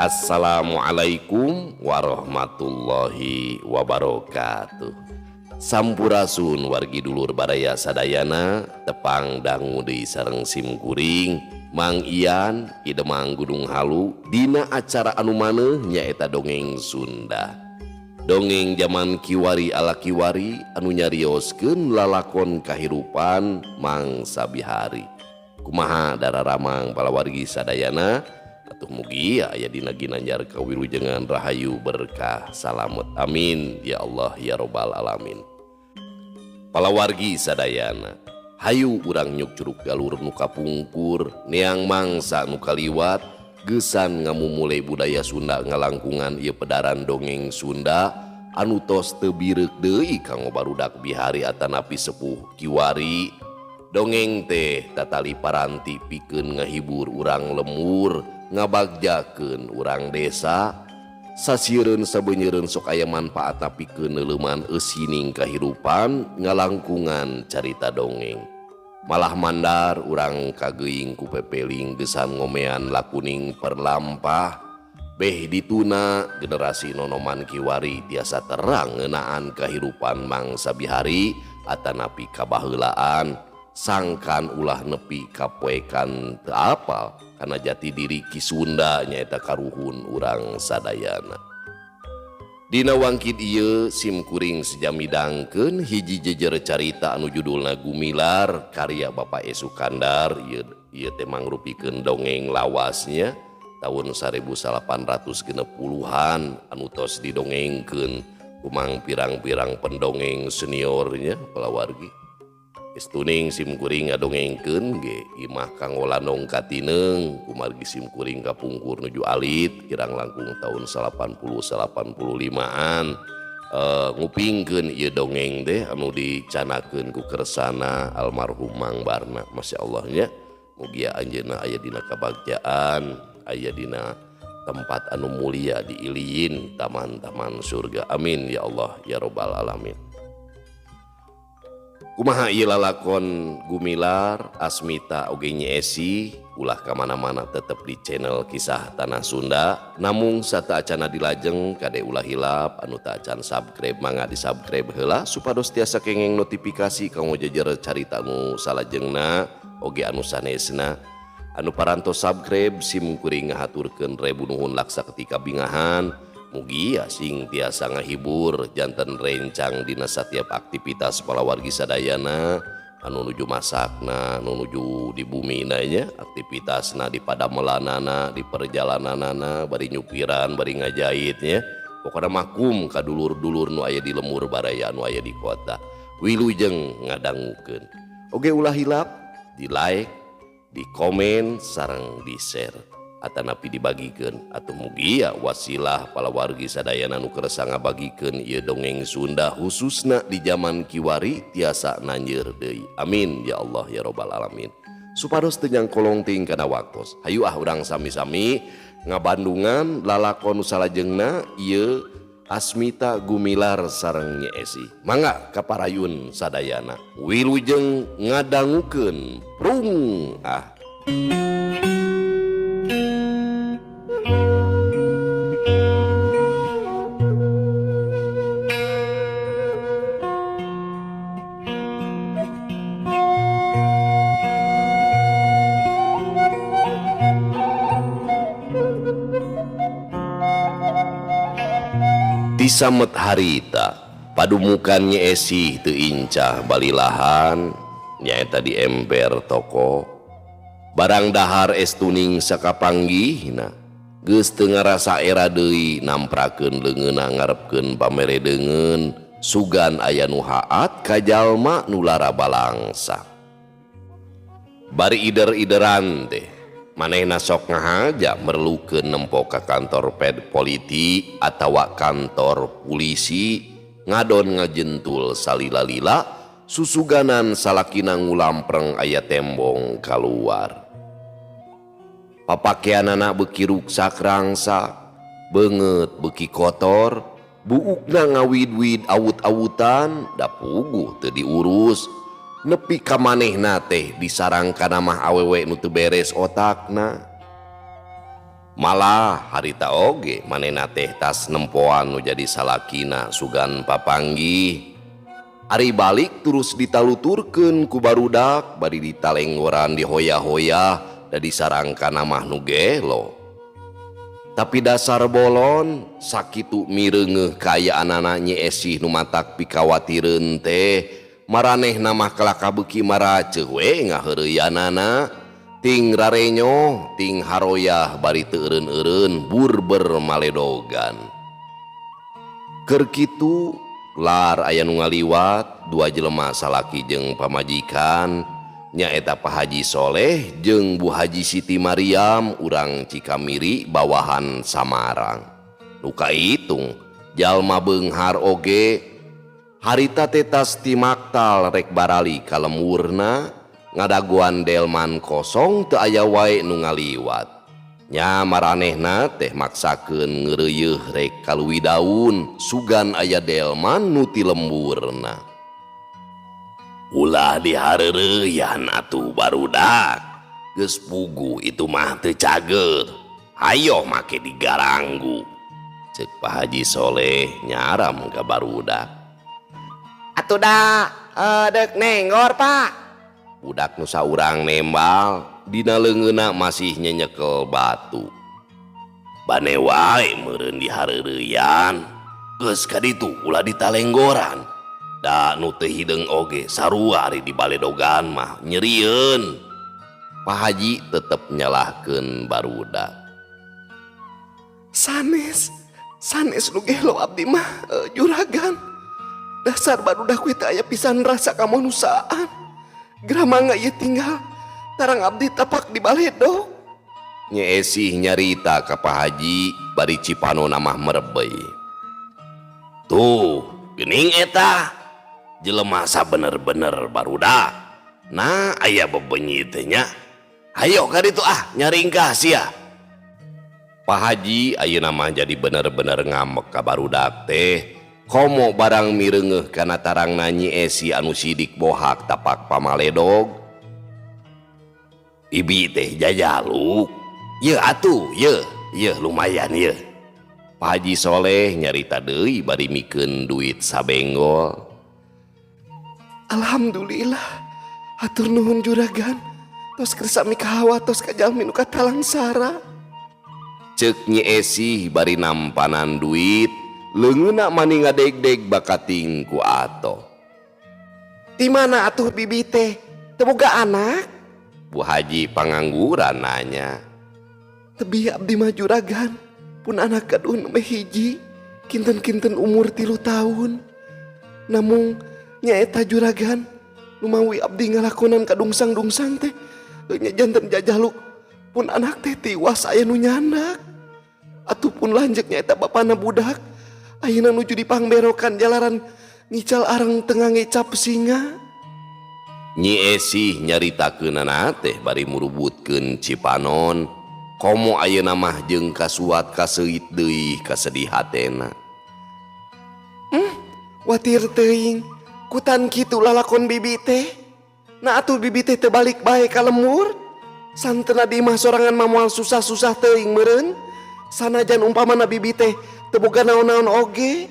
Assalamualaikum warahmatullahi wabarakatuh. Sampurasun wargi dulur badaya sadayana, tepang dangu deui sareng simkuring Mang Ian idemang Gunung Halu dina acara anu maneuh nyaeta dongeng Sunda. Dongeng zaman kiwari ala kiwari anu nyarioskeun lalakon kahirupan mangsa bihari. Kumaha dararamang palawargi sadayana? Atuh mugi aya dina ginanjar kawilujengan rahayu berkah salamet amin ya Allah ya robbal alamin. Palawargi sadayana, hayu urang nyuk curug galur nu kapungkur neang mangsa nu kaliwat geusan ngamumule budaya Sunda ngalangkungan ieu pedaran dongeng Sunda anu tos teu bireuk deui kanggo barudak bihari atanapi sepuh kiwari. Dongeng teh tatali paranti pikeun ngahibur urang lemur, ngabagjakeun urang desa, sasiereun sabeunyereun sok aya manfaatna pikeun neuleuman eusining kahirupan ngalangkungan carita dongeng. Malah mandar urang kageuing ku pepeling geusan ngomean lakuning perlampah, beh dituna generasi nonoman kiwari tiasa terang ngeunaan kahirupan mangsa bihari atanapi kabaheulaan. Sangkan ulah nepi kapoekan teu apal kana jati diri ki Sunda nyaeta karuhun urang sadayana. Dina wangkid ieu simkuring sejamidangkeun hiji jejer carita anu judulna Gumilar karya Bapak E. Sukandar. Ieu teh mangrupikeun dongeng lawasnya tahun 1860-an anu tos didongengkeun kumang pirang-pirang pendongeng seniornya palawargi. Istuning simkuring ngadongengkeun ge imah kanggo landong katineng kumargi simkuring kapungkur nuju alit kirang langkung tahun 80-85an. Ngupingkeun ieu dongeng teh anu dicanakeun ku kersana almarhum Mang Barna, masya Allah nya. Mugi anjeunna aya dina kabagjaan, aya dina tempat anu mulia di iliyin taman-taman surga amin ya Allah ya robbal alamin. Kumaha ieu lalakon Gumilar Asmita oge nyeesi ulah kamana-mana tetep di channel Kisah Tanah Sunda. Namung sataacana dilajeng kade ulah hilap anu teu acan subscribe mangga di subscribe heula supados tiasa kengeng notifikasi kanggo jejer carita anu salajengna oge anu sanesna. Anu parantos subscribe simkuring ngahaturkeun rebu nuhun laksa ketika bingahan. Mugi asing tiasa ngahibur janten rencang dina setiap aktivitas palawargi sadayana anu nuju masakna, anu nuju di bumi nya, aktivitasna di padamelanana, di perjalananana, bari nyupiran, bari ngajahitnya. Pokokna makum ka dulur-dulur nu aya di lemur baraya anu aya di kota. Wilujeng ngadangukeun. Oge ulah hilap, di like, di komen sareng di share. Atanapi dibagikeun atuh mugi wasilah palawargi sadayana nu kersa ngabagikeun ieu dongeng Sunda khususna di zaman kiwari tiasa nanjeur deui amin ya Allah ya robbal alamin. Supados teu nyangkolong ting kana waktos hayu urang sami-sami ngabandungan lalakon salajengna ieu Asmita Gumilar sareng nyeesi. Mangga kaparayun sadayana wilujeng ngadangukeun prung Samet harita padumukan nyeesi teu incah balilahan nyaeta di ember toko barang dahar estuning sakapanggihna geus teu ngarasa era deui namprakeun leungeunna ngarepkeun pameredeungeun sugan aya nu haat ka jalma nu lara balangsa. Bari ider-ideran teh manehna sok ngahaja merlukeun nempo ka kantor politi atawa kantor polisi ngadon ngajentul salila-lila susuganan salakina ngulampreng aya tembong kaluar. Papakeanana beuki ruksak rangsa, beungeut beuki kotor, buukna ngawid-wid awut-awutan da puguh teu diurus. Nepi ka manehna teh disarangkan mah awewe nu teu beres otakna. Malah harita oge manehna teh tas nempoan nu jadi salakina sugan papanggih. Ari balik terus ditaluturkeun ku barudak bari ditalenggoran dihoya-hoya da disarangkan mah nu gelo. Tapi dasar bolon sakitu mireungeuh kayaanana Nyi Esih nu matak pikawatireun teh maranehna mah kelaka beuki maraceuh we ngaheureuyanana ting rarenyo ting haroyah bari teu eureun-eureun burber maledogan. Keur kitu lar aya nu ngaliwat dua jelema salaki jeung pamajikan nyaeta Pak Haji Soleh jeung Bu Haji Siti Mariam urang Cikamiri bawahan Samarang. Nu kaitung jalma beunghar oge harita teh tas ti maktal rek barali ka lemurna ngadaguan delman kosong teu aya wae nu ngaliwat. Nya maranehna teh maksakeun ngeureuyeuh rek kaluwi daun sugan aya delman nu ti lemburna. Ulah dihareureuyaan atuh barudak, geus pugu itu mah teu cager. Hayo make digaranggu. Ceuk Pak Haji Soleh nyaram ka barudak. Atuh da deuk nenggor Pak. Budak nu saurang nembal dina leungeuna masih nyenyekel batu. Bane wae meureun dihareureuyaan, geus ka ditu ulah ditalenggoran. Da nu teu hideung oge sarua ari di baledogan mah nyerieun. Pak Haji tetep nyalahkeun barudak. Sanes nu gelo abdi mah juragan. Dasar barudak we teh aya pisan rasa kamanusiaan. Gramangga ieu tinggal tarang abdi tapak di baledog. Nyi Esih nyarita ka Pak Haji bari cipanona mah merebei. Tuh, geuning eta. Jelema sabener-bener barudak. Nah aya bebenyi teh nya. Hayo ka ditu nyaringkah sia. Pak Haji ayeuna mah jadi bener-bener ngambek ka barudak teh. Komo barang mireungeuh kana tarangna Nyi Esih anu sidik bohak tapak pamaledog. Bibi teh jajaluk. Ye atuh, ye lumayan ye. Pak Haji Soleh nyarita deui bari mikeun duit sabenggol. Alhamdulillah, hatur nuhun juragan. Tos kersa mikahawa tos ka jalmi nu katalangsara. Ceuk Nyi Esih bari nampanan duit, leungeuna mani ngadeg-deg bakating ku ato. Di mana atuh bibi teh? Teu boga anak? Bu Haji pangangguran nanya. Teu abdi mah juragan, pun anak kaduhun meh hiji, kinten-kinten umur 3 tahun. Namung nyaeta juragan lumawi abdi ngalakonan kadungsang-dungsang teh nya janten jajaluk pun anak teh tiwas aya nu nyandak atuh pun lanjek nyaeta bapana budak ayeuna nuju dipangberokan jalaran ngical areng tengah ngecap singa. Nyi Esih nyaritakeunana teh bari murubutkeun cipanon komo ayeuna mah jeung kasuat kaseuit deui kasedih hatena. Watir teuing kutan kitu lalakon bibi teh. Nah atuh bibi teh terbalik bae ka lemur. Santena di mah sorangan mamual susah-susah teuing meureun. Sanajan umpamana bibi teh teu boga naon-naon oge.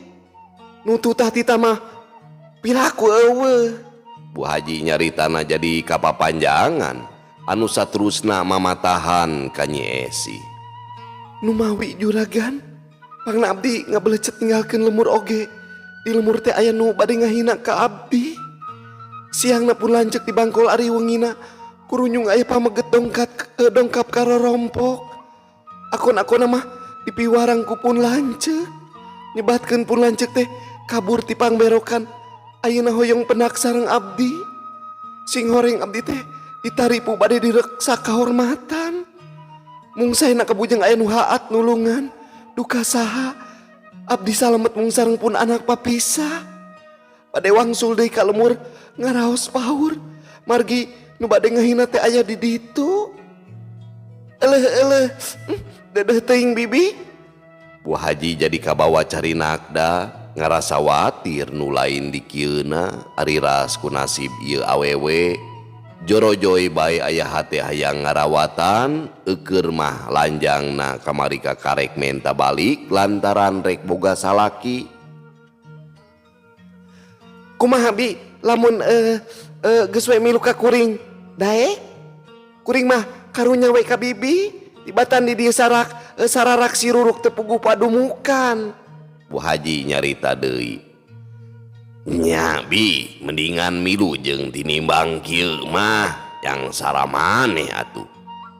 Nututah tita mah pilaku eueuh. Bu Haji nyaritana jadi kapapanjangan anu saterusna mamatahan ka Nyi Esih. Numawi juragan, pangna abdi ngabelecet ninggalkeun lemur oge. Di lemur teh aya nu bade ngahina ka abdi. Siangna pun lanceuk di bangkol ari wengina kurunyung aya pameget dongkap karo rompok. Akon-akonna mah dipiwarang ku pun lanceuk. Nyebatkeun pun lanceuk teh kabur ti pangberokan. Ayeuna hoyong penak sareng abdi. Sing horeng abdi teh ditaripu bade direksa kahormatan. Mung saena kabujang aya nu haat nulungan. Duka saha abdi salamet mung sareng pun anak papisah. Bade wangsul deui ka lemur ngaraos paur. Margi nu bade ngahina teh aya di ditu. Eleh dedeh teuing bibi. Bu Haji jadi kabawa cari nakda ngarasa watir nu lain di kieuna ari ras ku nasib ieu awewe. Jorojoy bae aya hate hayang ngarawatan eukeur mah lanjangna kamari ka karek menta balik lantaran rek boga salaki. Kumaha bi lamun geus we milu ka kuring daek kuring mah karunya we ka bibi tibatan di dieu sararak siruruk teu puguh padumukan. Bu Haji nyarita deui. Nya bi mendingan milu jeung tinimbang kieu mah yang saramaneh atuh.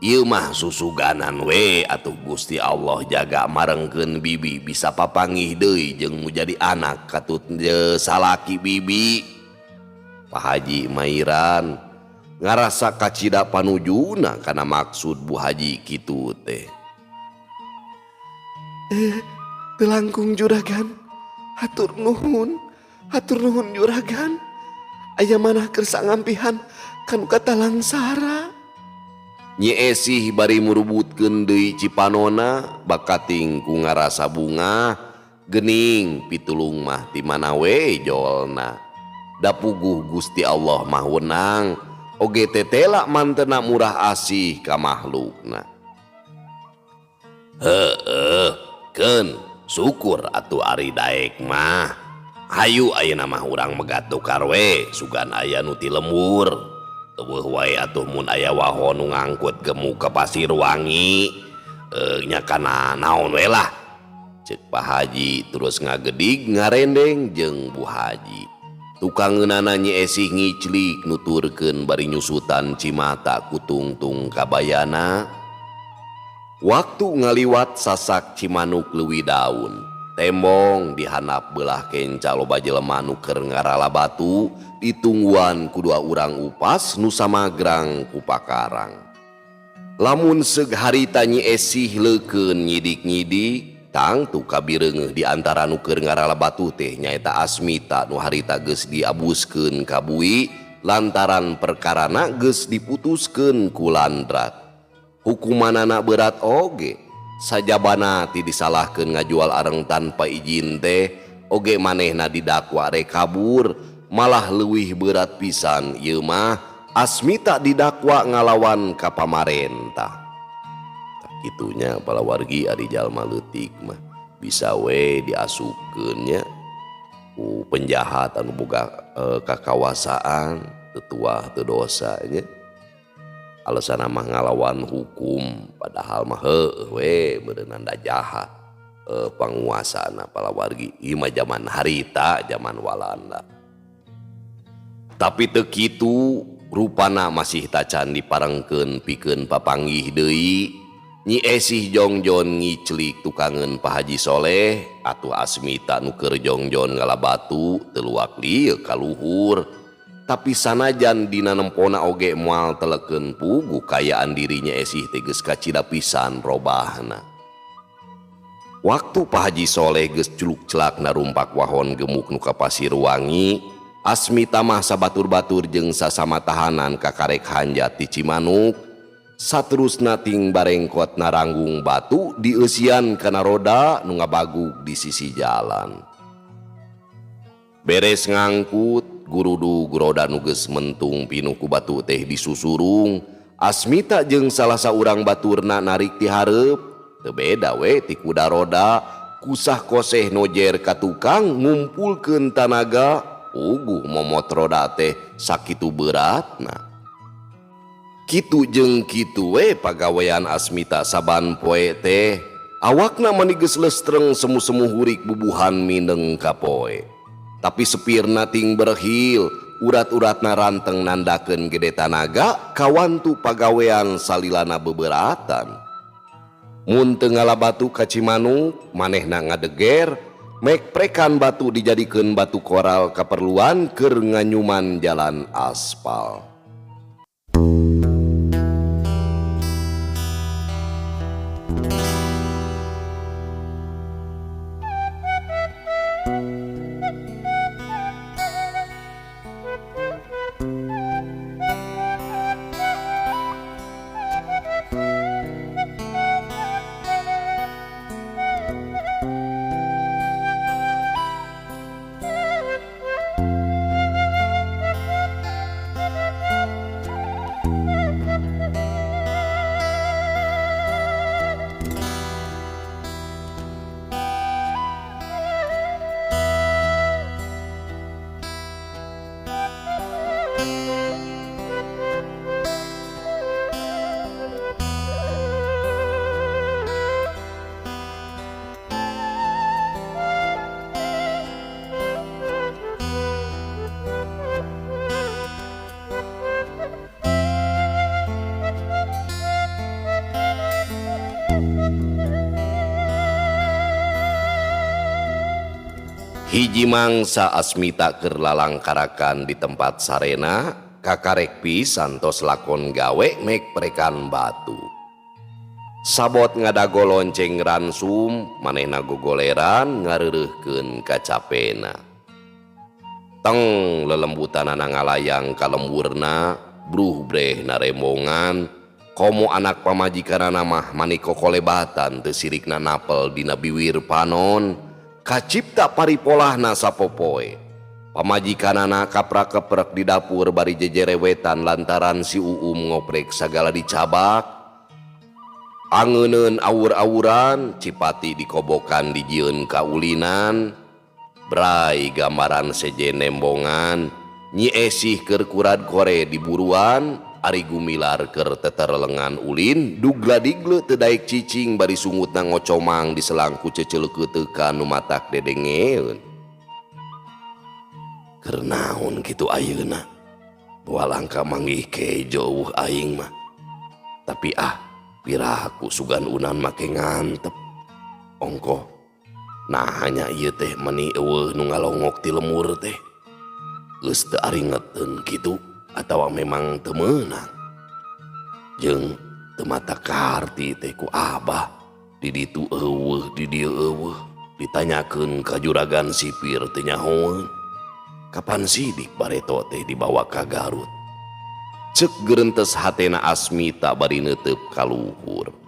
Ieu mah susuganan we atuh Gusti Allah jaga marengkeun bibi bisa papangih deui jeung jadi anak katut salaki bibi. Pak Haji Mairan ngarasa kacida panujuna kana maksud Bu Haji kitu teh. Teu langkung juragan, hatur nuhun juragan. Aya manah keur sangampihan kanu kata langsara. Nyi Esih bari murubutkeun deui cipanona bakating ku ngarasa bunga geuning pitulung mah ti mana we jolna. Da puguh Gusti Allah mah weunang oge tetela mantena murah asih ka makhlukna. Heueuh keun syukur atuh ari daek mah. Hayu ayeuna mah urang megat tukar we sugan aya nu ti lembur. Teueuh wae atuh mun aya wahon nu ngangkut gemuk ka Pasir Wangi. Nya kana naon we lah. Ceuk Pak Haji terus ngagedig ngarendeng jeung Bu Haji. Tukangeunana Nyi Esih ngiclik nuturkeun bari nyusutan cimata ku tungtung kabayana. Waktu ngaliwat sasak Cimanuk leuwih daun. Tembong dihanap belah kenca loba jelema nu keur ngarala batu ditungguan ku dua urang upas nu samagrang ku pakarang. Lamun seug harita Nyi Esih leukeun nyidik-nyidik tang tu kabireungeuh di antara nu keur ngarala batu teh nyaeta Asmita nu harita geus diabuskeun ka Bui lantaran perkarana geus diputuskeun ku Landrat. Hukumanana berat oge. Sajabana ti disalahkeun ngajual areng tanpa izin teh oge manehna didakwa rek kabur malah leuwih berat pisan ieu mah Asmita didakwa ngalawan ka pamarentah. Kitunya palawargi ari jalma leutik mah bisa we diasupkeun nya ku penjahat anu boga kakawasaan teu tuah teu dosa nya. Alasan mah ngalawan hukum padahal mah heueuh we beuneunan da jahat panguasana palawargi ieu mah zaman harita zaman Walanda. Tapi teu kitu rupana masih tacan diparengkeun pikeun papanggih deui. Nyi Esih jongjon ngiclik tukangeun Pak Haji Soleh atuh Asmita nu keur jongjon ngalabatu teu luak lieu ka luhur. Tapi sanajan dina nempona oge moal telekeun puguh kayaan dirinya Esih teh geus kacida pisan robahna. Waktu Pak Haji Soleh geus culuk celak narumpak wahon gemuk nu ka Pasir Wangi, Asmita mah sabatur-batur jeung sasama tahanan ka karek hanjat ti Cimanuk, saterusna ting barengkot naranggung batu dieusian kana roda nu ngabagug di sisi jalan. Beres ngangkut gurudug roda nu geus mentung pinuh ku batu teh disusurung, Asmita jeung salah saurang baturna narik ti hareup. Teu beda we ti kuda roda kusah koseh nojer ka tukang ngumpulkeun tanaga puguh momot roda teh sakitu beratna. Kitu jeung kitu we pagawean Asmita saban poe teh awakna mani geus lestreng semu-semu hurik bubuhan mindeng ka poe. Tapi sepirna ting berhil urat-uratna ranteng nandakeun gede tanaga kawantu pagawean salilana beberatan. Mun teu ngalabatu ka Cimanuk manehna ngadeger mek prekan batu dijadikeun batu koral kaperluan keur nganyuman jalan aspal. Hiji mangsa Asmita keur lalangkarakan di tempat sarena kakarek pisan tos lakon gawe mek prekan batu. Sabot ngadago lonceng ransum manehna gogoleran ngareureuhkeun kacapena. Teng lelembutanana ngalayang ka lemburna bruh breh narembongan komo anak pamajikanana mah maniko kolebatan teu sirikna napel dina biwir panon kacipta paripolahna sapopoe. Pamajikanana kaprak-keprek di dapur bari jejerewetan lantaran si Uum ngoprek sagala dicabak. Angeuneun awur-awuran cipati dikobokan dijieun kaulinan. Brai gambaran seje nembongan Nyi Esih keur kurad kore diburuan ari gumilar keur teterelengan ulin dugla-digle teu daek cicing bari sungutna ngocomang diselangku ceceuleukeut teukan nu matak dedengeun. Keur naon kitu ayeuna walangka manggih kejo aing mah. Tapi piraku sugan unan make ngantep. Ongkoh nah hanya ieu teh meni eueuh nu ngalongok ti lemur teh. Geus teu aringeteun kitu atawa memang teu meunang. Jeung teu mata karti teh ku Abah di ditu eueuh di dieu eueuh ditanyakeun ka juragan sipir teu nyahoeun. Kapan sidik bareto teh dibawa ka Garut. Ceuk geurentes hatena Asmita bari neuteup ka luhur.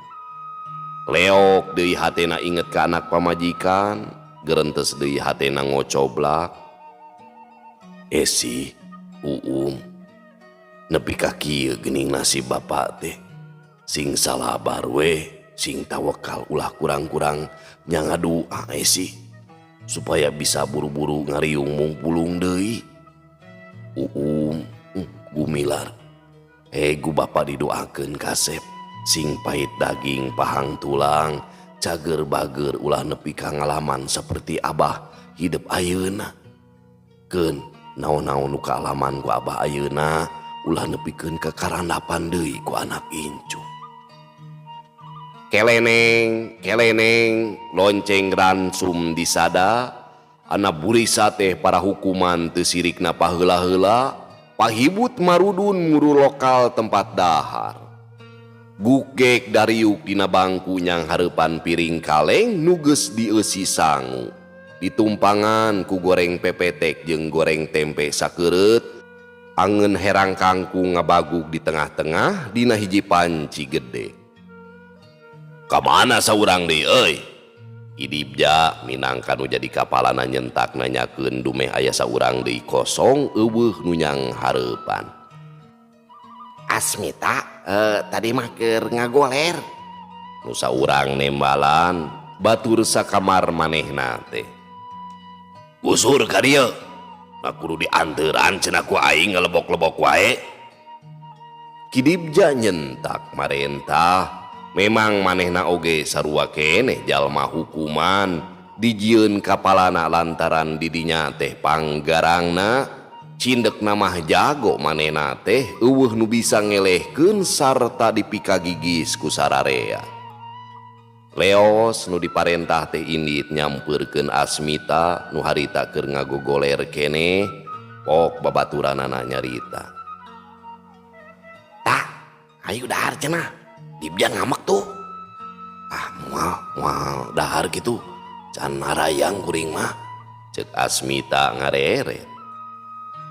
Leok deui hatena inget ka anak pamajikan, geurentes deui hatena ngocoblak. Esi, Uum, nepi ka kieu geuning nasib bapa teh. Sing salabar we, sing tawakal ulah kurang-kurang nya ngadua Esi, supaya bisa buru-buru ngariung mungpulung deui. Uum, gumilar. Gu bapa didoakeun kasep. Sing pahit daging pahang tulang cager bager ulah nepi ka ngalaman seperti Abah hidup ayeuna. Keun naon-naon nu kaalaman ku Abah ayeuna ulah nepikeun ka karandapan deui ku anak incu. Keleneng keleneng lonceng ransum disada ana burisa teh para hukuman teu sirikna paheula-heula pahibut marudun muru lokal tempat dahar. Gugek dariuk dina bangku nyang hareupan piring kaleng nuges dieusi sangu. Ditumpangan ku goreng pepetek jeung goreng tempe sakeureut. Angeun herang kangkung ngabagug di tengah-tengah dina hiji panci gede. Kamana saurang deui euy? Idibja minangka nu jadi kapalana nyentak nanyakeun dumeh aya saurang deui kosong eueuh nu nyang hareupan. Asmita tadi mah keur ngagoler. Nu saurang nembalan batur sakamar manehna teh. Gusur ka dieu. Na kudu dianteuran cenah ku aing ngalebok-lebok wae. Kidibja nyentak marentah. Memang manehna oge sarua keneh jalma hukuman dijieun kapalana lantaran didinya teh panggarangna. Cindek namah jago manehna teh eueuh nu bisa ngelehkeun sarta dipikagigis ku sararea. Leos nu diparentah teh indit nyampeurkeun Asmita nu harita keur ngagogoler keneh pok babaturanana nyarita. Tah, ayo dahar cenah. Dibja ngamak tuh. Moal dahar kitu. Can narayang kuring mah. Ceuk Asmita ngareret.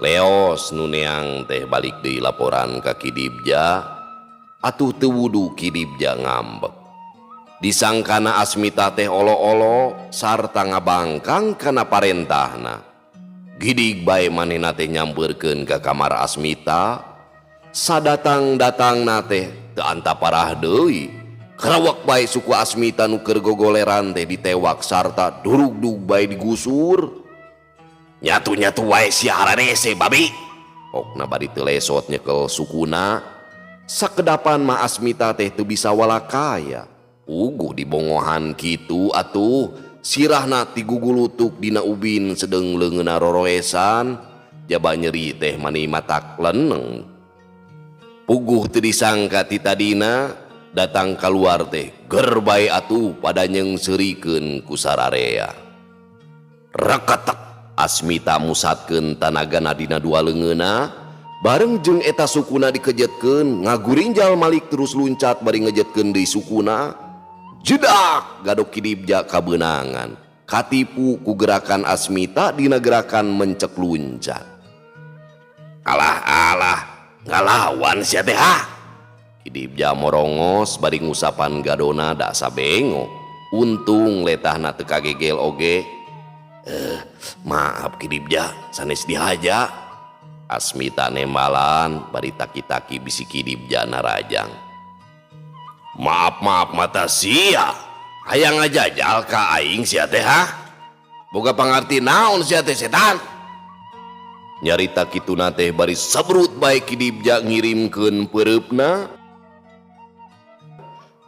Leos nu neang teh balik deui laporan ka Kidibja. Atuh teu wudu Kidibja ngambek. Disangkana Asmita teh olo-olo sarta ngabangkang kana parentahna. Gidig bae manehna teh nyampeurkeun ka kamar Asmita. Sadatang-datangna teh teu antaparah deui. Karawak bae suku Asmita nu keur gogoleran teh ditewak sarta durug-dug bae digusur. Nyatu-nyatu wae siaran ese babi. Okna bari teu lesot nyekel sukuna. Sakedapan mah Asmita teh teu bisa walakaya. Uguh dibongohan kitu atuh. Sirahna ti gugulutuk dina ubin sedeng leungeunna roroesan. Jaba nyeri teh mani matak leneng. Puguh teu disangka ti tadina datang kaluar teh ger bae atuh pada nyengseurikeun ku sararea. Reketek Asmita musatkeun tanagana dina dua leungeuna bareng jeung eta sukuna dikejetkeun ngagurinjal malik terus luncat bari ngejetkeun deui sukuna. Jedak gadok Kidibja kabeunangan katipu ku gerakan Asmita dina gerakan mencek luncat. Alah ngalawan sia teh ha. Kidibja morongos bari ngusapan gadona da sabengo. Untung letahna teu kagegel oge. Maaf Kidibja sanes dihaja. Asmita nembalan bari taki-taki bisi Kidibja narajang. Maaf mata sia. Hayang ngajajal ka aing sia teh ha. Boga pangarti naon sia teh setan. Nyarita kituna teh bari sabrut bae Kidibja ngirimkeun peureupna.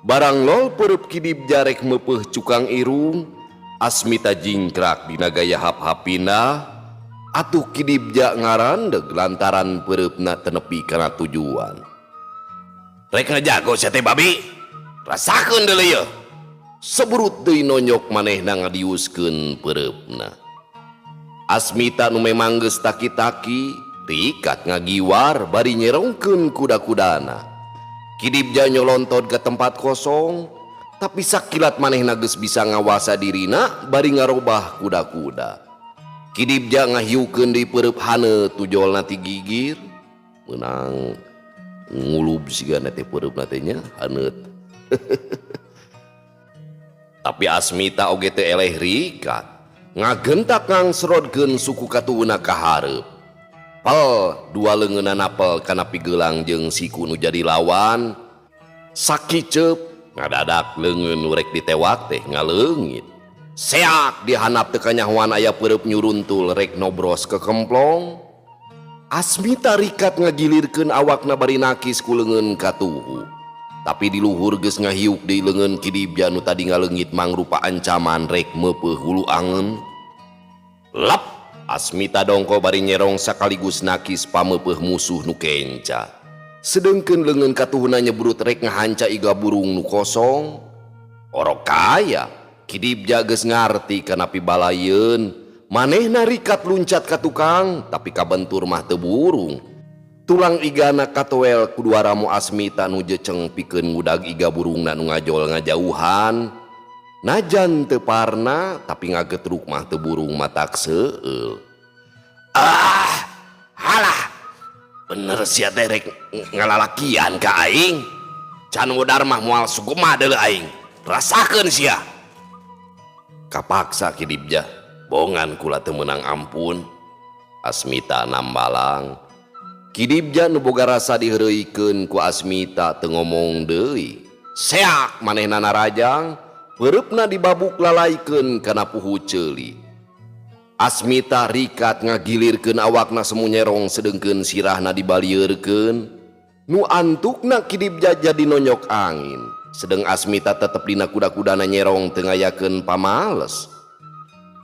Barang lol peureub Kidibja rek meupeuh cukang irung, Asmita jingkrak dina gaya hap-hapina. Atuh Kidibja ngarandeg lantaran peureupna teu nepi kana tujuan. Rek ngajago sia teh babi. Rasakeun deuleu yeuh. Sabrut deui nonyok manehna ngadiuskeun peureupna. Asmita nu memang geus taki-taki rikat ngagiwar bari nyerongkeun kuda-kudana. Kidibja nyolontot ke tempat kosong, tapi sakilat manehna geus bisa ngawasa dirina bari ngarobah kuda-kuda. Kidibja ngahiukeun deui peureub hane tujolna ti gigir, meunang ngulub sigana teh peureupna teh nya haneut. Tapi Asmita oge teu eleh rikat, ngagentak ngangsrodkeun suku katuuna ka hareup. Pal dua leungeunna napel kana pigelang jeung siku nu jadi lawan. Sakicep ngadadak leungeun nu rek ditewak teh ngaleungit. Seak dihanap teu kanyahoan aya peureub nyuruntul rek nobros ke kemplong. Asmita rikat ngagilirkeun awakna bari nakis ku leungeun katuhu. Tapi di luhur geus ngahiuk deui leungeun Kidibja nu tadi ngaleungit mangrupa ancaman rek meupeuh hulu angeun. Lap Asmita dongko bari nyerong sakaligus nakis pameupeuh musuh nu kenca. Sedengkeun leungeun katuhuna nyebrut rek ngahanca iga burung nu kosong. Orok kaya Kidibja geus ngarti kana pibalayeun manehna rikat luncat ka tukang tapi kabentur mah teu burung. Tulang igana katoel kudua ramu Asmita nu jeceng pikeun ngudag iga burungna nu ngajol ngajauhan. Najan teu parna tapi ngagetruk mah teu burung matak seueul. Halah. Bener sia teh rek ngalalakian ka aing. Can modar mah moal sugema deuleu aing. Rasakeun sia. Kapaksa Kidibja, bongan kula teu meunang ampun. Asmita nambalang. Kidibja nu boga rasa diheureuikeun ku Asmita teu ngomong deui. Seak manehna narajang. Peureupna dibabuk lalaikeun kana puhu ceuli. Asmita rikat ngagilirkeun awakna semu nyerong sedengkeun sirahna dibalieurkeun. Nu antukna Kidibja jadi nonyok angin. Sedeng Asmita tetep dina kuda-kudana nyerong teu ngayakeun pamales.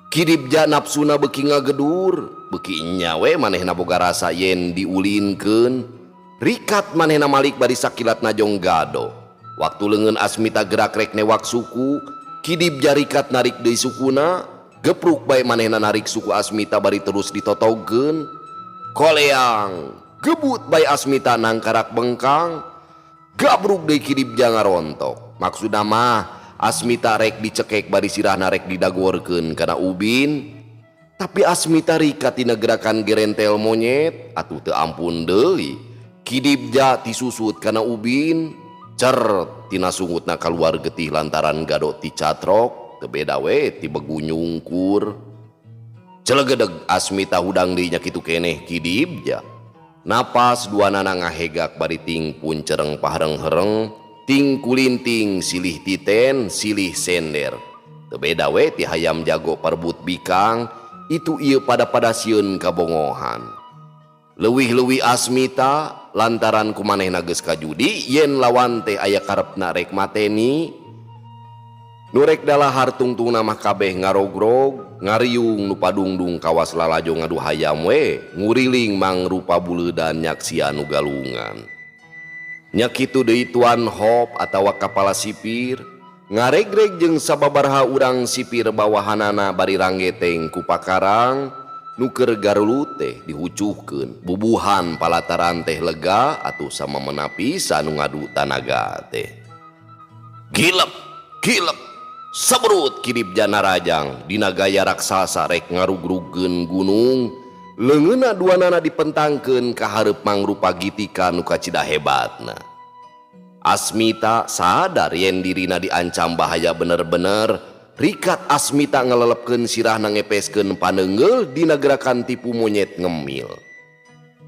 Kidibja napsuna beuki ngagedur, beuki nya we manehna boga rasa yen diulinkeun. Rikat manehna malik bari sakilat najong gado. Waktu leungeun Asmita gerak rek newak suku, Kidibja rikat narik deui sukuna, gepruk bae manehna narik suku Asmita bari terus ditotogkeun. Koleang, gebut bae Asmita nangkarak bengkang, gabruk deui Kidibja ngarontok. Maksudna mah Asmita rek dicekek bari sirahna rek didagorkeun kana ubin. Tapi Asmita rikat tina gerakan gerentel monyet, atuh teu ampun deui. Kidibja tisusut kana ubin. Cer tina sungutna kaluar getih lantaran gado ti catrok teu beda we ti begu nyungkur. Celegedeg Asmita hudang deui nya kitu keneh Kidibja. Napas duanana ngahegak bari ting pun cereng pahareng-hereng, ting kulinting silih titen silih sender. Teu beda we ti hayam jago parbut bikang, itu ieu pada sieun kabongohan. Leuwih-leuwih Asmita lantaran kumanehna geus kajudi yen lawan teh aya karepna rek mateni. Nu rek dalahar tungtungna mah kabeh ngarogrog ngariung nu padungdung kawas lalajo ngadu hayam we nguriling mangrupa buleudan nyaksian nu galungan. Nya kitu deui tuan hop atawa kapala sipir ngaregreg jeung sababaraha urang sipir bawahanana bari ranggeteng ku pakarang nuker garulu teh dihucuhkeun bubuhan palataran teh lega atuh sama menapisa nu ngadu tanaga teh. Gilep gilep sabrut kidip jana rajang dina gaya raksasa rek ngarugrugkeun gunung leungeunna duanana dipentangkeun ka hareup mangrupa gitika nu kacida hebatna. Asmita sadar yen dirina diancam bahaya bener-bener. Rikat Asmita ngelelepkeun sirahna ngepeskeun paneungeul dina gerakan tipu monyet ngemil.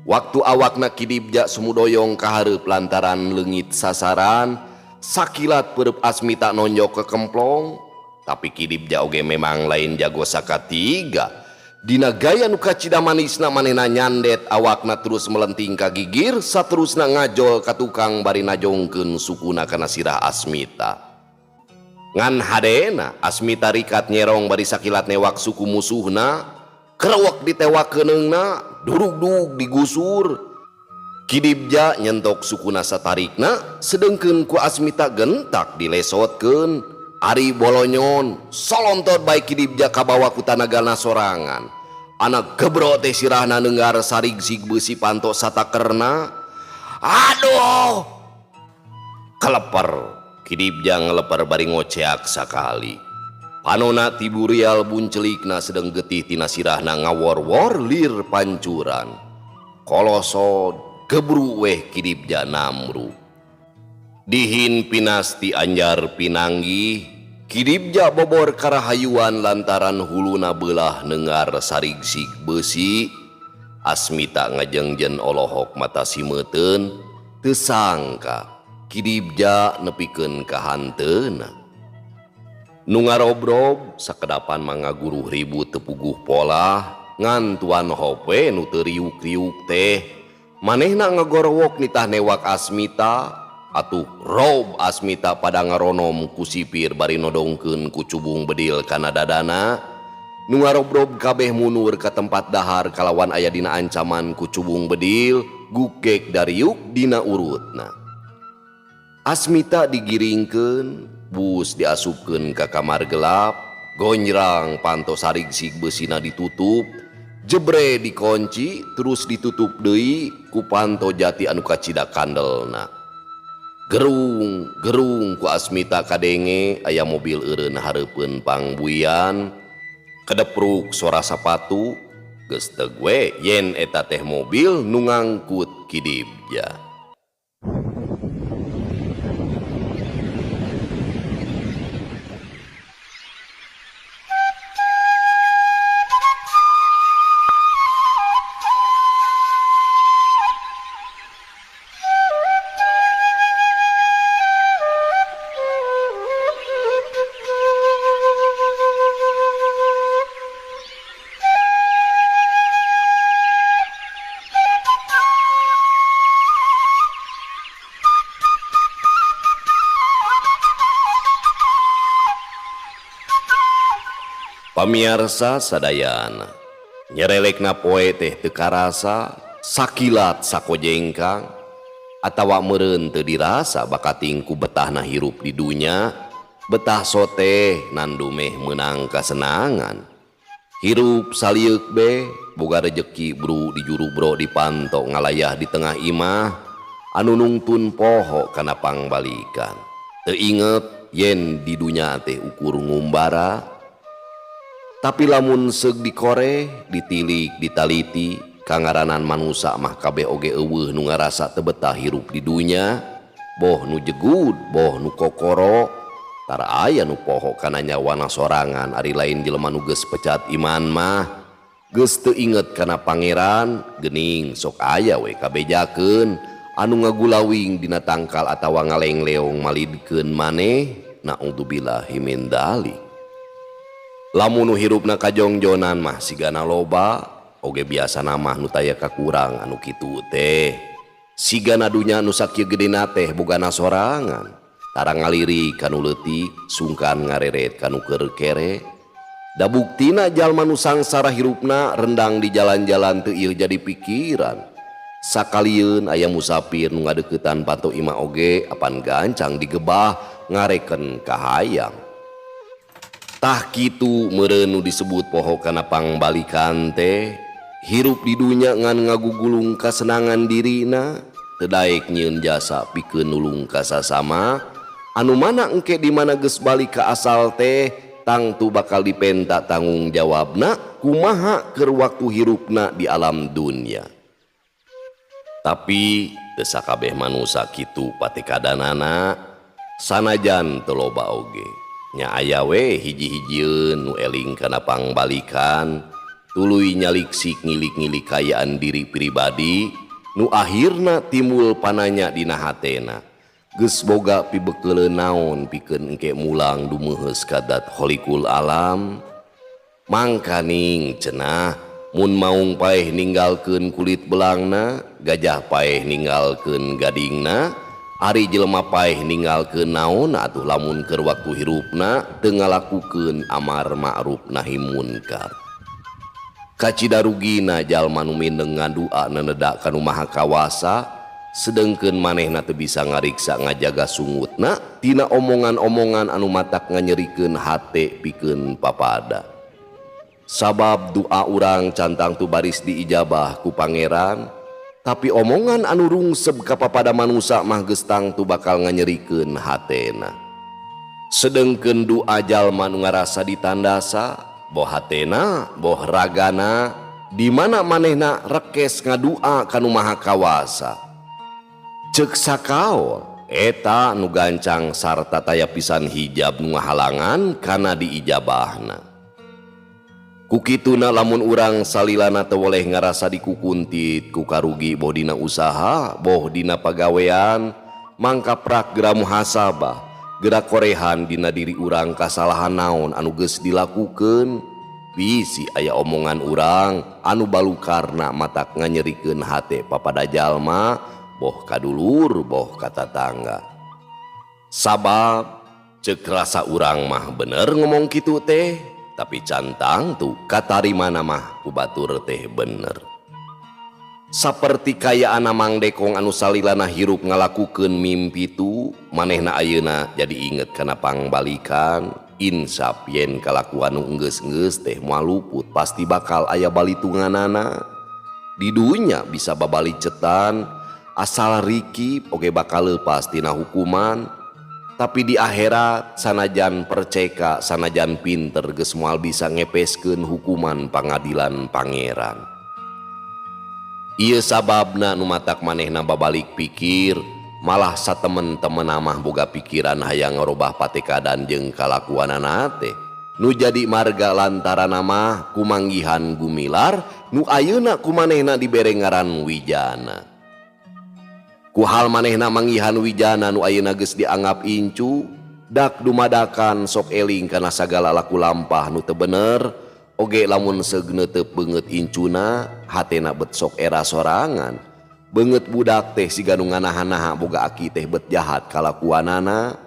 Waktu awakna kidibja sumudoyong ka hareup lantaran leungit sasaran, sakilat peureub Asmita nonjok ke kemplong, tapi kidibja oge memang lain jago sakatiga. Dina gaya nu kacida manisna manehna nyandet awakna terus melenting ka gigir saterusna ngajol ka tukang bari najongkeun sukuna kana sirah Asmita. Ngan hadena Asmita rikat nyerong bari sakilat newak suku musuhna, kerewek ditewakeunna, durug-dug digusur. Kidibja nyentok sukuna satarikna, sedengkeun ku Asmita gentak dilesotkeun. Ari bolonyon, solontot baik kidibja kabawa ku tanagana sorangan. Anak gebro teh sirahna neunggar sarigsig beusi panto satakerna. Aduh! Keleper. Kidibja ngeleper bari ngoceak sakali. Panona tiburial buncelikna sedeng getih tina sirahna ngawor-wor lir pancuran. Kolosod gebru weh kidibja namru. Dihin pinasti anjar pinanggi, kidibja bobor karahayuan lantaran huluna beulah neungar sarigsig beusi. Asmita ngajengjen olohok mata simeuteun, teu sangka kidibja nepikeun ka hanteuna. Nu ngarobrob sakedapan mangaguruh ribut tepuguh pola ngan tuan hope nu teu riuk-riuk teh manehna ngagorowok nitah newak Asmita atuh rob Asmita pada ngaronom ku sipir bari nodongkeun ku cubung bedil kana dadana. Nu ngarobrob kabeh munur ka tempat dahar kalawan aya dina ancaman ku cubung bedil gugek dariuk dina urutna. Asmita digiringkeun, bus diasupkeun ka kamar gelap, gonjrang panto sarigsig beusina ditutup, jebre dikunci terus ditutup deui ku panto jati anu kacida kandelna. Gerung gerung ku Asmita kadenge aya mobil eureun hareupeun pangbuian, kedepruk suara sapatu, geus teu we yen eta teh mobil nu ngangkut kidibja. Pamiarsa sadayana, nyerelekna poe teh teu karasa, sakilat sakojengkang, atawa meureun teu dirasa bakating ku betahna hirup di dunya, betah soteh nandu meh meunang kasenangan. Hirup salieuk be, boga rejeki bru di juru bro dipanto ngalayah di tengah imah, anu nungtun poho kana pangbalikan. Teu inget yen di dunya teh ukur ngumbara, tapi lamun seug dikore, ditilik, ditaliti, kangaranan manusia mah kabeh oge eueuh nu ngarasa teu betah hirup di dunya, boh nu jegud, boh nu kokoro, tara aya nu poho kana nyawana sorangan ari lain jelema nu geus pecat iman mah, geus teu inget kana pangeran, geuning sok aya we kabejakeun anu ngagulawing dina tangkal atawa ngalengleong malidkeun maneh, naudzubillahi min dzalik. Lamun nu hirupna kajongjonan mah sigana loba, oge biasa mah nu taya kakurang anu kitu teh. Sigana dunya nu sakieu gedena teh bogana sorangan, tara ngalirik kanu leutik, sungkan ngareret kanu keur kere. Da buktina jalma nu sangsara hirupna rendang di jalan-jalan teu ieu jadi pikiran. Sakalieun aya musafir nu ngadeuketan panto imah oge apan gancang digebah ngareken ka hayang. Tah kitu merenu disebut poho kana pangbalikan teh hirup di dunya ngan ngagugulung kasenangan dirina teu daek nyieun jasa pikeun nulung ka sasama anu mana engke di mana geus balik ka asal teh tangtu bakal dipenta tanggung jawabna kumaha keur waktu hirupna di alam dunya. Tapi teu sakabeh manusa kitu patikadanana sanajan teu loba oge nya aya we hiji-hijieun nu eling kana pangbalikan tuluy nyaliksik ngilik-ngilik kayaan diri pribadi nu akhirna timbul pananya dina hatena geus boga pibekeuleun naon pikeun engke mulang dumeuheus kadat kholikul alam. Mangkaning cenah mun maung paeh ninggalkeun kulit belangna gajah paeh ninggalkeun gadingna ari jelema paeh ninggalkeun naon atuh lamun keur waktu hirupna teu ngalakukeun amar ma'ruf nahi munkar. Kacida rugina jalma nu mindeng ngadua naneda ka nu maha kawasa sedengkeun manehna teu bisa ngariksa ngajaga sungutna tina omongan-omongan anu matak nganyerikeun hate pikeun papada. Sabab doa urang cantang tu baris diijabah ku pangeran tapi omongan anu rungseb ka papada manusa mah geus tangtu bakal nganyerikeun hatena. Sedengkeun doa jalma nu ngarasa ditandasa boh hatena boh ragana di mana manehna rekes ngadua ka nu maha kawasa. Ceuk sakaol eta nu gancang sarta taya pisan hijab nu ngahalangan kana diijabahna. Kukituna lamun urang salilana teu woleh ngarasa dikukuntit ku karugi boh dina usaha boh dina pagawean mangka prak geura muhasabah geura korehan dina diri urang kasalahan naon anu geus dilakukeun bisi aya omongan urang anu balukarna matak nganyerikeun hate papada jalma boh kadulur boh ka tatangga. Sabab ceuk rasa urang mah bener ngomong kitu teh tapi cantang tu katarimana mah ku batur teh bener. Saperti kayaan Mang Dekong anu salilana hirup ngalakukeun mimpi tu manehna ayeuna jadi inget kana pangbalikan insap yen kalakuan nu enggeus-enggeus teh moal luput pasti bakal aya balitunganana. Di dunya bisa babalicetan asal riki oge bakal leupas tina hukuman tapi di akhirat sanajan perceka sanajan pinter geus moal bisa ngepeskeun hukuman pangadilan pangeran. Ieu sababna nu matak manehna babalik pikir malah satemen-temenna mah boga pikiran hayang ngarobah patekadan jeung kalakuanana teh nu jadi marga lantaran mah kumanggihan gumilar nu ayeuna ku manehna dibere ngaran Wijana. Ku hal manehna manggihan Wijana nu ayeuna geus dianggap incu dak dumadakan sok eling kana sagala laku lampah nu teu bener oge lamun seuneu beungeut incuna hatena bet sok era sorangan beungeut budak teh siga nu nganaha-naha boga aki teh bet jahat kalakuanana.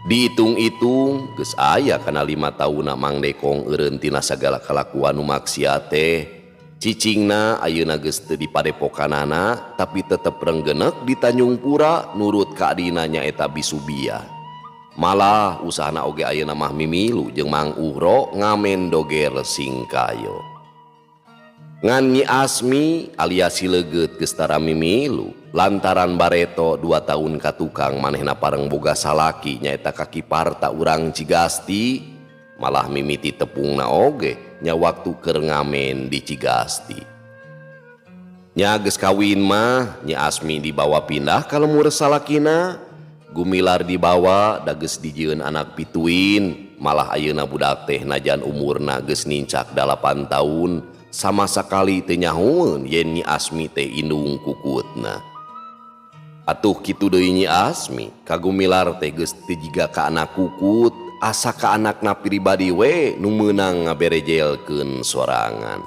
Diitung-itung geus aya kana 5 taunna Mang Dekong eureun tina sagala kalakuan nu maksiat teh. Cicingna ayeuna geus teu dipadepokanana tapi tetep renggenek di Tanjung Pura nurut ka adina nyaeta Bisubia. Malah usahana oge ayeuna mah mimilu jeung Mang Uhro ngamen doger singkayo. Ngan Nyi Asmi alias Sileget geus tara mimilu lantaran bareto 2 tahun ka tukang manehna pareng boga salaki nyaeta kaki parta urang Cigasti malah mimiti tepungna oge nya waktu keur ngamen di Cigasti. Nya geus kawin mah Nyi Asmi dibawa pindah ka lemur salakina Gumilar dibawa da geus dijieun anak pituin malah ayeuna budak teh najan umurna geus nincak 8 tahun sama sakali teu nyahoeun yen Nyi Asmi teh indung kukutna. Atuh kitu deui Nyi Asmi ka Gumilar teh geus teu jiga ka anak kukut asa ka anakna pribadi we nu meunang ngaberejelkeun sorangan.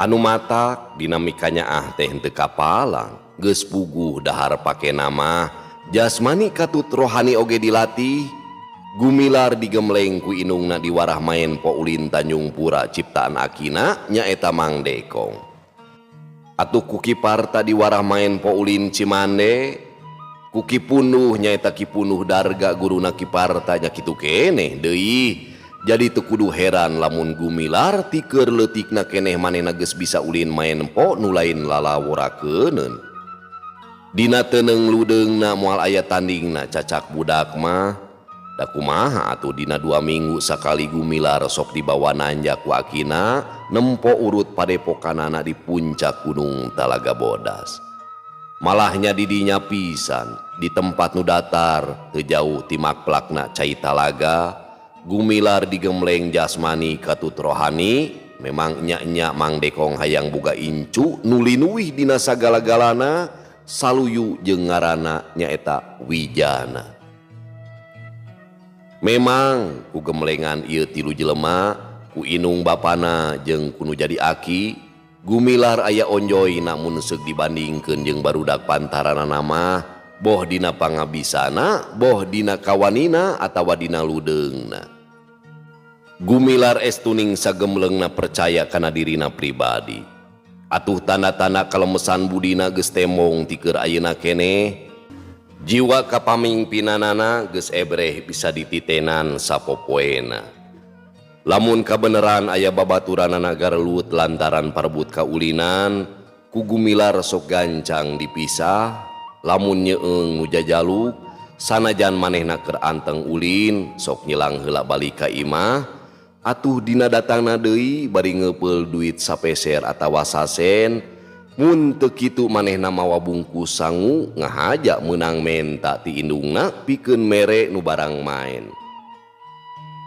Anu matak dinamikanya teh henteu kapalang geus puguh dahar pake nama jasmani katut rohani oge dilatih. Gumilar digemleng ku indungna di warah main Po Ulin Tanjung Pura ciptaan akina nyaeta Mang Dekong. Atuh ku kiparta di warah main Po Ulin Cimande Kuki punuh nyaeta kipunuh darga guruna kipartanya kitu keneh deui. Jadi teu kudu heran lamun Gumilar ti keur leutikna keneh manehna geus bisa ulin main po nu lain lalaworakeuneun. Dina teuneng ludeungna moal aya tandingna cacak budak mah da kumaha atuh dina 2 minggu sakali Gumilar sok dibawa nanjak ku akina nempo urut padepokanana di puncak Gunung Talaga Bodas. Malahnya didinya pisan di tempat nu datar teu jauh ti makplakna Cai Talaga. Gumilar digemleng jasmani katut rohani. Memang nya-nya Mang Dekong hayang boga incu nu linuwih dina sagala-galana saluyu jeung ngaranna nyaeta Wijana. Memang ku gemlengan ieu tilu jelema ku inung bapana jeung ku nu jadi aki Gumilar aya onjoy namun seug dibandingkeun jeung barudak pantaranana mah boh dina pangabisana, boh dina kawanina atawa dina ludeungna. Gumilar estuning sagemleungna percaya kana dirina pribadi. Atuh tanda-tanda kalemesan budina geus temong ti keur ayeuna keneh. Jiwa kapamimpinanana geus ebreh bisa dititenan sapopoena. Lamun kabeneran aya babaturanana garelut lantaran parebut kaulinan, ku Gumilar sok gancang dipisah. Lamun nyeung nu jajaluk, sanajan manehna keur anteng ulin, sok nyelang heula balik ka imah. Atuh dina datangna deui bari ngeupeul duit sapeser atawa sasen. Mun teu kitu manehna mawa bungkus sangu ngahaja meunang menta ti indungna pikeun mere nu barang main.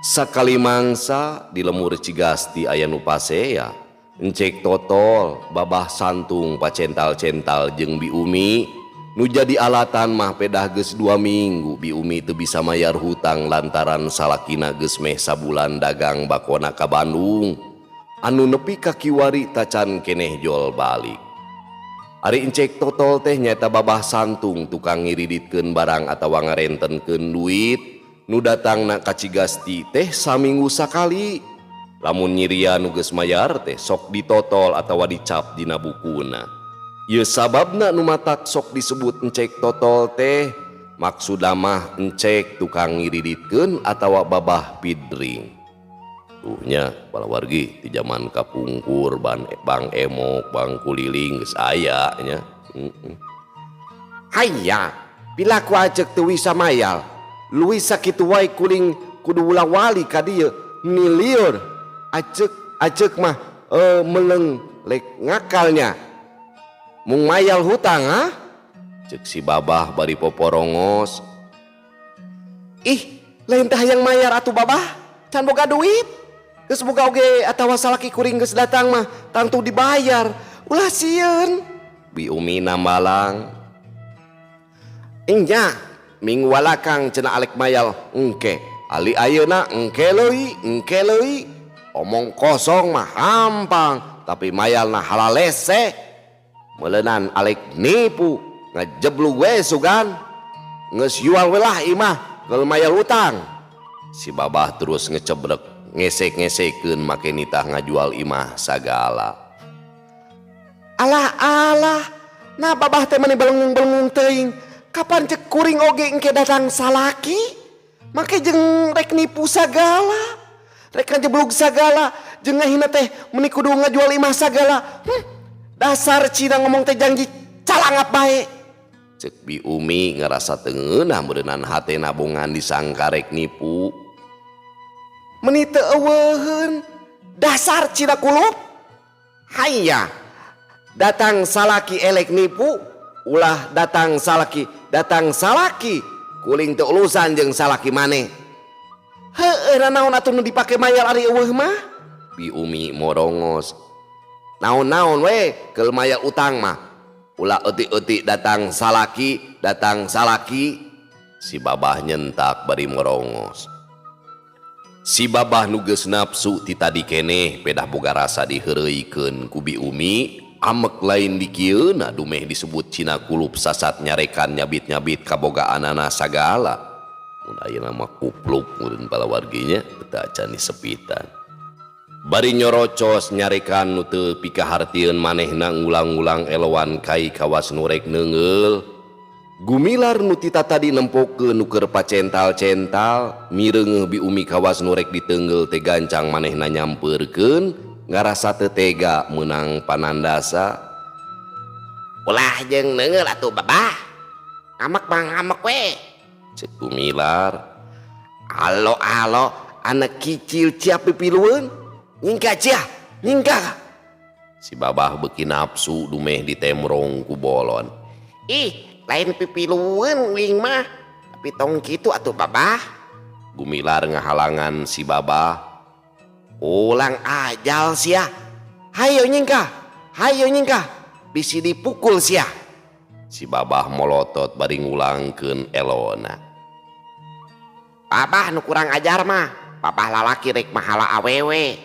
Sakali mangsa di lemur Cigasti aya nu pasea, encek totol, babah santung pacental-cental jeung Bi Umi. Nu jadi alatan mah pedah geus 2 minggu Bi Umi teu bisa mayar hutang lantaran salakina geus meh sabulan dagang bakona ka Bandung. Anu nepi ka kiwari tacan keneh jol balik. Ari encek totol teh nyaeta babah santung tukang ngiriditkeun barang atawa ngarentenkeun duit. Nu datangna ka Cigasti teh saminggu sakali. Lamun nyiria nu geus mayar teh sok ditotol atawa dicap dina bukuna. Ieu sababna nu matak sok disebut encek totol teh maksudna mah encek tukang ngiriditkeun atawa babah pidring. Tuhnya balawargi ti zaman kapungkur Bang Emok, Bang Kuliling geus aya nya. Hayya, bila ku ajek teu wisa mayal. Luis sakitu wae kuling kudu ulah wali ka dieu milieur ajek mah meleng lek ngakalnya mung mayal hutang ha cek si babah bari poporongos. Ih lain teh hayang mayar atuh babah can boga duit geus boga oge atawa salaki kuring geus datang mah tangtu dibayar ulah sieun Bi Umi nambalang. Nya minggu walakang cenah alek mayal engke ali ayeuna engke leuy omong kosong mah hampang tapi mayalna halalese meuleunan alek nipu ngajeblug we sugan geus yual we lah imah geul mayal utang. Si babah terus ngecebrek ngesek-ngesekeun make nitah ngajual imah sagala. Alah nah babah teh mani belengung-belengung teuing. Kapan cek kuring oge engke datang salaki make jeung rek nipu sagala rek ngajeblug sagala jeung ngahina teh meuni kudu ngajual imah sagala. Dasar cina ngomong teh janji calangap bae cek Bi Umi ngerasa teu ngeunah meureunan hatena bongan disangka rek nipu. Meuni teu eueuheun dasar cina kulup. Hayya datang salaki elek nipu ulah datang salaki kuling teu ulusan jeung salaki maneh. Heueuh naon atuh nu dipake mayar ari eueuh mah? Bi Umi morongos. Naon-naon we keul mayar utang mah. Ulah eutik-eutik datang salaki. Si babah nyentak bari morongos. Si babah nu geus nafsu ti tadi keneh pedah boga rasa diheureuikeun ku Bi Umi. Amek lain di kieuna dumeh disebut cina kulup sasat nyarekan nyabit-nyabit kabogaanana sagala. Mun ayeuna mah kupluk meureun balawarginya teu acan disepitan. Bari nyorocos nyarekan nu teu pikahartieun manehna ngulang-ulang elowan kai kawas nu rek neungeul. Gumilar nutita tadi nempokeun nuker pacental-cental mireng bi umi kawas nurek ditenggel teh gancang manehna nyamperkeun ngarasa teu tega meunang panandasa. Ulah jeung neungeul atuh babah. Ngamak bang ngamak we. Cek Gumilar. Alo anak kicil cia pipilueun. Nyingka cia, nyingka. Si babah beuki nafsu dumeh ditemrong ku bolon. Ih, lain pipilueun uing mah. Tapi tong kitu atuh babah. Gumilar ngahalangan si babah. Ulang ajal sia. Hayo nyingka, hayo nyingka. Bisi dipukul sia. Si babah molotot bari ngulangkeun elona. Babah nu kurang ajar mah. Babah lalaki rek mahala awewe.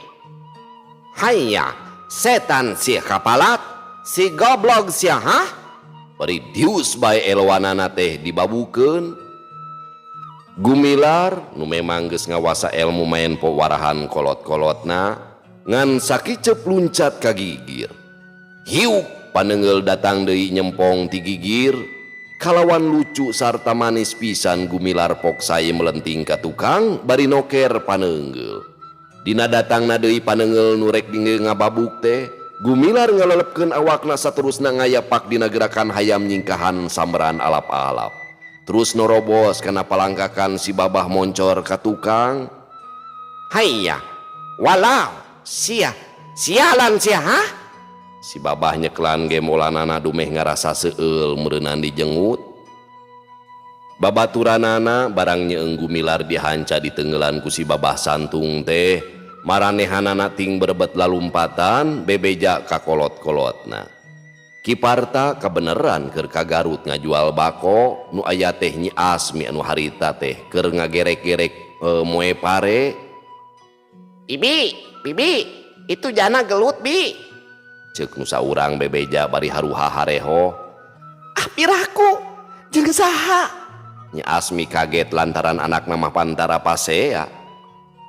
Hayya, setan si kapalat, si goblok sia hah? Bari dius bae elwanana teh dibabukeun. Gumilar nu memang geus ngawasa ilmu main pewarahan kolot-kolotna ngan sakicep luncat ka gigir. Hiuk paneungeul datang deui nyempong ti gigir. Kalawan lucu sarta manis pisan Gumilar pok sae melenting ka tukang bari noker paneungeul. Dina datangna deui paneungeul nu rek dingeu ngababuk teh, Gumilar ngalelepkeun awakna saterusna ngayapak dina gerakan hayam nyingkahan samberan alap-alap. Terus norobos kana palangkakan si babah moncor ka tukang. Hayya, walau sia, sialan sia hah? Si babah nyeklan gemolanana dumeh ngarasa seueul meureunnan dijengut. Babaturanana barang nyeung Gumilar dihanca ditengelan ku si babah santung teh, maranehanana ting berebet lalumpatan bebeja ka kolot-kolotna. Kiparta kabeneran keur ka Garut ngajual bako nu aya teh Nyi Asmi anu harita teh keur ngagerek-gerek moe pare. Bibi, itu jana gelut bi. Ceuk nu saurang bebeja bari haruha hareho. Ah piraku, jeung saha? Nyi Asmi kaget lantaran anakna mah pantara pasea.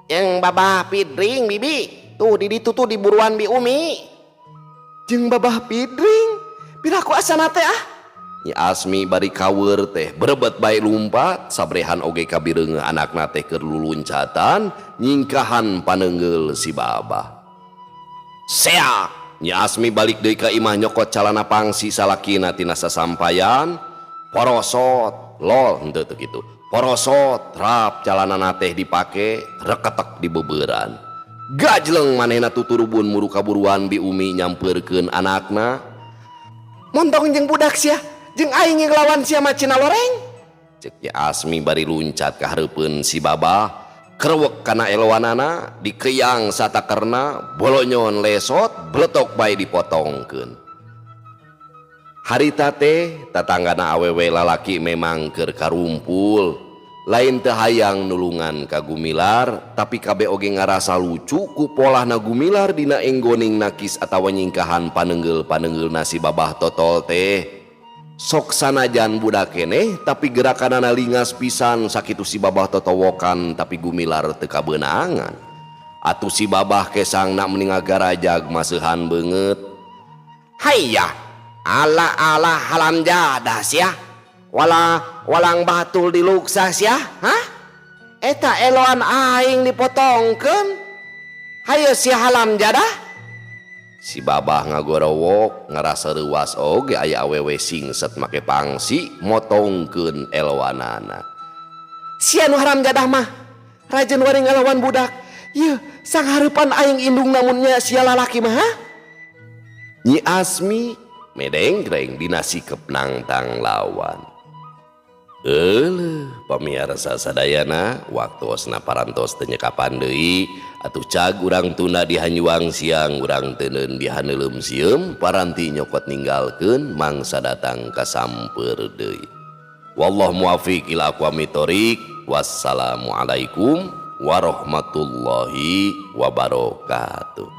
Yang babah pidring bibi, tuh di ditu tuh di buruan bi Umi. Jeung babah pidring, piraku asana teh ah? Nyi Asmi bari kaweur teh berebet bae lumpat, sabrehan oge kabireung anakna teh keur luluncatan nyingkahan paneungeul si babah. Sea, Nyi Asmi balik deui ka imah nyokot calana pangsi salakina tina sasampayan, porosot, lol henteu teh kitu. Porosot, rap calanana teh dipake, reketek di beuberan. Gajleng manehna tuturubun muru kaburuan bi Umi nyampeurkeun anakna. Montong jeung budak sia, jeung aing ngelawan sia macina loreng. Cek Nyi Asmi bari luncat ka hareupeun si babah, krewek kana elwanana, dikeyang satakerna, bolonyon lesot, bletok bae dipotongkeun. Harita teh tatanggana awewe lalaki memang keur karumpul, lain teu hayang nulungan ka Gumilar, tapi kabe oge ngarasa lucu ku polahna Gumilar dina enggoning nakis atawa nyingkahan paneungeul-paneungeulna si babah totol teh. Sok sanajan budak keneh tapi gerakanana lingas pisan sakitu si babah totowokan tapi Gumilar teu kabeunangan. Atuh si babah kesangna mending agarajag maseuhan beungeut. Hayya, ala halam jadah sia. Walang batul diluksa sia, hah? Eta eloan aing dipotongkeun. Hayo sia halam jadah. Si babah ngagorowok ngarasa reuas oge aya awewe singset make pangsi motongkeun elwanana. Sia nu haram jadah mah rajeun wari ngalawan budak. Yeuh, sang hareupan aing indung namunnya sia lalaki mah. Nyi Asmi medenggreng dina sikep nangtang lawan. Pamirsa sadayana waktosna parantos teu nyekapan deui atuh cag urang tunda dihanyuang siang urang teu neun dihaneuleum sieum paranti nyokot ninggalkeun mangsa datang kasamper deui. Wallahu muwaffiq ila aqwamit thoriq. Wassalamualaikum warahmatullahi wabarakatuh.